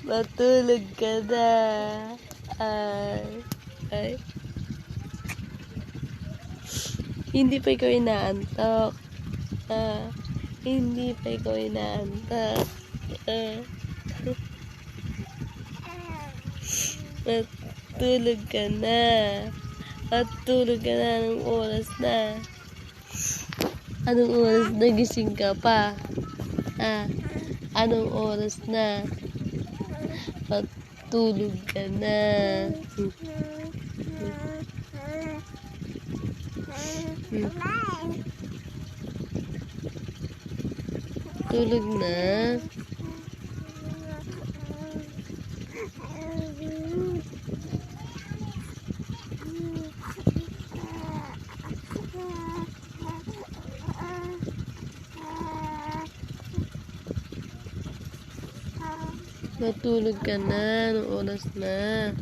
Matulog ka na. Ay. Hindi pa ikaw inaantok. Hindi pa ikaw inaantok. Matulog ka na. Matulog ka na. Anong oras na? Anong oras na gising ka pa? Anong oras na? Matulog ka na. Tulog na. Matulog ka na. Anong oras na?